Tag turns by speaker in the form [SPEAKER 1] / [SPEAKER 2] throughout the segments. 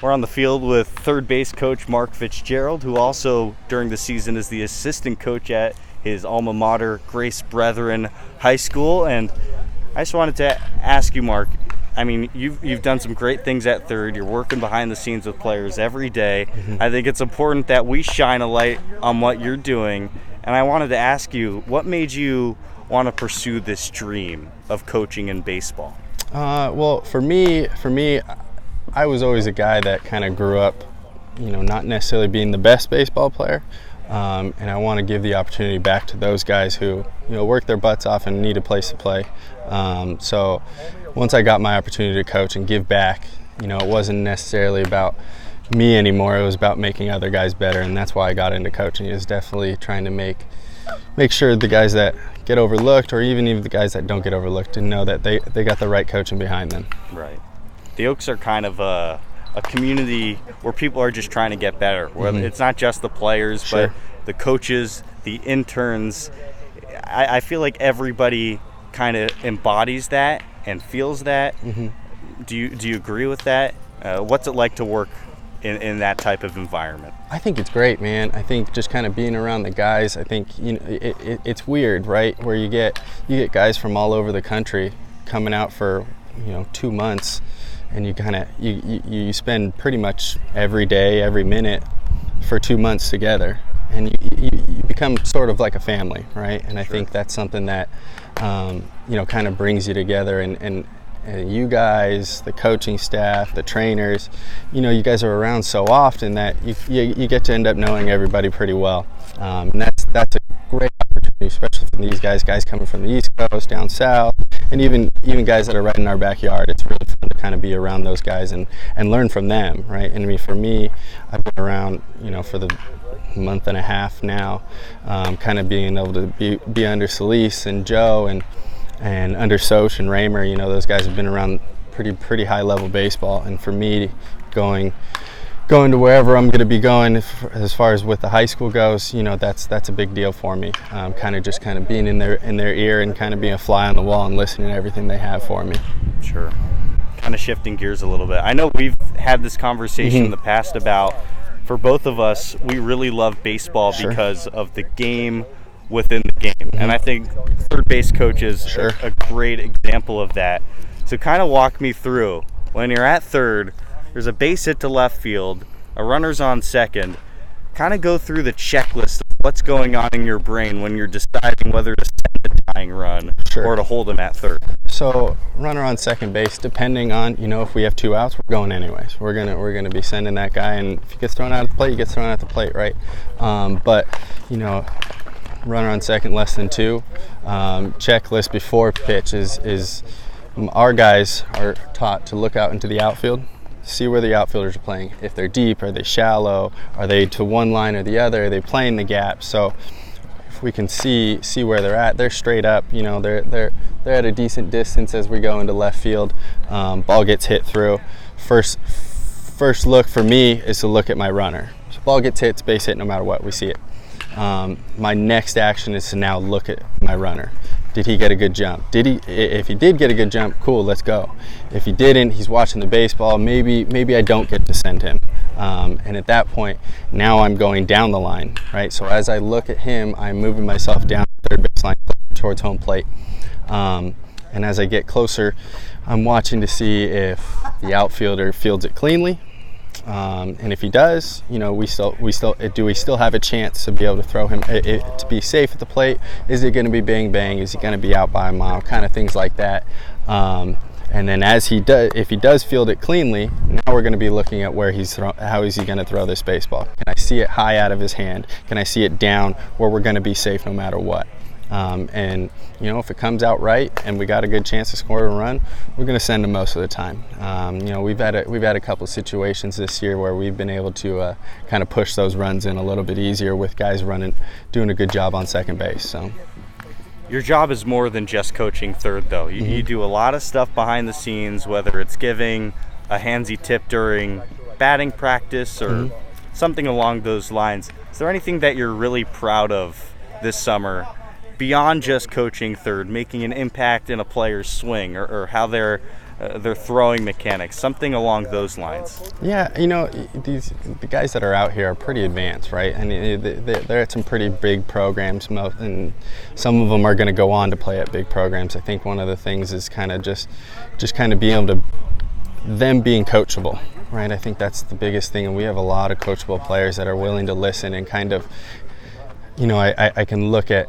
[SPEAKER 1] We're on the field with third base coach Mark Fitzgerald, who also during the season is the assistant coach at his alma mater, Grace Brethren High School. And I just wanted to ask you, Mark, I mean, you've done some great things at third. You're working behind the scenes with players every day. Mm-hmm. I think it's important that we shine a light on what you're doing. And I wanted to ask you, what made you want to pursue this dream of coaching in baseball?
[SPEAKER 2] Well, for me, I was always a guy that kind of grew up, not necessarily being the best baseball player. And I want to give the opportunity back to those guys who, work their butts off and need a place to play. So once I got my opportunity to coach and give back, it wasn't necessarily about me anymore. It was about making other guys better, and that's why I got into coaching. It was definitely trying to make sure the guys that get overlooked, or even the guys that don't get overlooked, to know that they got the right coaching behind them.
[SPEAKER 1] Right. The Oaks are kind of a community where people are just trying to get better. Whether it's not just the players,
[SPEAKER 2] Sure.
[SPEAKER 1] but the coaches, the interns. I feel like everybody kind of embodies that and feels that. Mm-hmm. Do you agree with that? What's it like to work in that type of environment?
[SPEAKER 2] I think it's great, man. I think just kind of being around the guys, I think it's weird, right? Where you get guys from all over the country coming out for 2 months, and you spend pretty much every day, every minute for 2 months together, and you become sort of like a family, right? And I
[SPEAKER 1] Sure.
[SPEAKER 2] think that's something that kind of brings you together, and you guys, the coaching staff, the trainers, you guys are around so often that you get to end up knowing everybody pretty well, and that's a great opportunity, especially from these guys coming from the East Coast, down south, and even guys that are right in our backyard. It's really fun to kind of be around those guys and learn from them, right? And I mean, for me, I've been around, for the month and a half now, kind of being able to be under Solis and Joe and under Soch and Raymer. Those guys have been around pretty high level baseball, and for me, going to wherever I'm going to be going, as far as with the high school goes, that's a big deal for me. Kind of being in their ear and kind of being a fly on the wall and listening to everything they have for me.
[SPEAKER 1] Sure. Kind of shifting gears a little bit. I know we've had this conversation in the past about, for both of us, we really love baseball
[SPEAKER 2] Sure.
[SPEAKER 1] because of the game within the game. And I think third base coach is
[SPEAKER 2] Sure.
[SPEAKER 1] a great example of that. So kind of walk me through, when you're at third, there's a base hit to left field, a runner's on second. Kind of go through the checklist of what's going on in your brain when you're deciding whether to send the tying run
[SPEAKER 2] Sure.
[SPEAKER 1] or to hold him at third.
[SPEAKER 2] So runner on second base, depending on, if we have 2 outs, we're going anyways. We're gonna be sending that guy, and if he gets thrown out at the plate, he gets thrown out at the plate, right? But runner on second, less than 2. Checklist before pitch is our guys are taught to look out into the outfield, see where the outfielders are playing. If they're deep, are they shallow? Are they to one line or the other? Are they playing the gap? So if we can see where they're at, they're straight up. They're at a decent distance as we go into left field. Ball gets hit through. First look for me is to look at my runner. So ball gets hit, it's base hit no matter what, we see it. My next action is to now look at my runner. Did he get a good jump? If he did get a good jump, cool, let's go. If he didn't, he's watching the baseball. Maybe I don't get to send him. And at that point, now I'm going down the line, right? So as I look at him, I'm moving myself down the third baseline towards home plate. And as I get closer, I'm watching to see if the outfielder fields it cleanly. And if he does, do we still have a chance to be able to throw him to be safe at the plate? Is it going to be bang bang? Is he going to be out by a mile? Kind of things like that. And then if he does field it cleanly, now we're going to be looking at how is he going to throw this baseball? Can I see it high out of his hand? Can I see it down where we're going to be safe no matter what? And if it comes out right and we got a good chance to score a run, we're going to send them most of the time. We've had a couple of situations this year where we've been able to kind of push those runs in a little bit easier with guys doing a good job on second base. So
[SPEAKER 1] Your job is more than just coaching third, though. You do a lot of stuff behind the scenes, whether it's giving a handsy tip during batting practice or something along those lines. Is there anything that you're really proud of this summer beyond just coaching third, making an impact in a player's swing or how they're their throwing mechanics, something along those lines?
[SPEAKER 2] Yeah, the guys that are out here are pretty advanced, right? And they're at some pretty big programs, and some of them are going to go on to play at big programs. I think one of the things is kind of just kind of being able to, them being coachable, right? I think that's the biggest thing, and we have a lot of coachable players that are willing to listen and kind of, I can look at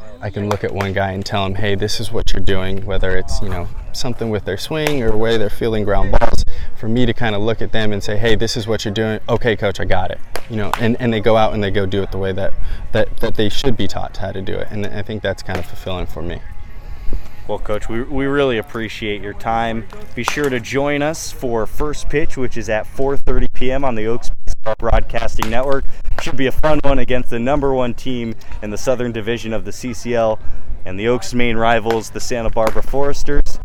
[SPEAKER 2] one guy and tell him, hey, this is what you're doing, whether it's something with their swing or the way they're fielding ground balls. For me to kind of look at them and say, hey, this is what you're doing. Okay, coach, I got it. And they go out and they go do it the way that they should be taught how to do it. And I think that's kind of fulfilling for me.
[SPEAKER 1] Well, Coach, we really appreciate your time. Be sure to join us for First Pitch, which is at 4:30 p.m. on the Oaks Broadcasting Network. Should be a fun one against the number one team in the Southern Division of the CCL and the Oaks' main rivals, the Santa Barbara Foresters.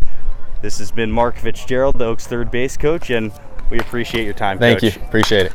[SPEAKER 1] This has been Mark Fitzgerald, the Oaks third base coach, and we appreciate your time, Coach.
[SPEAKER 2] Thank you. Appreciate it.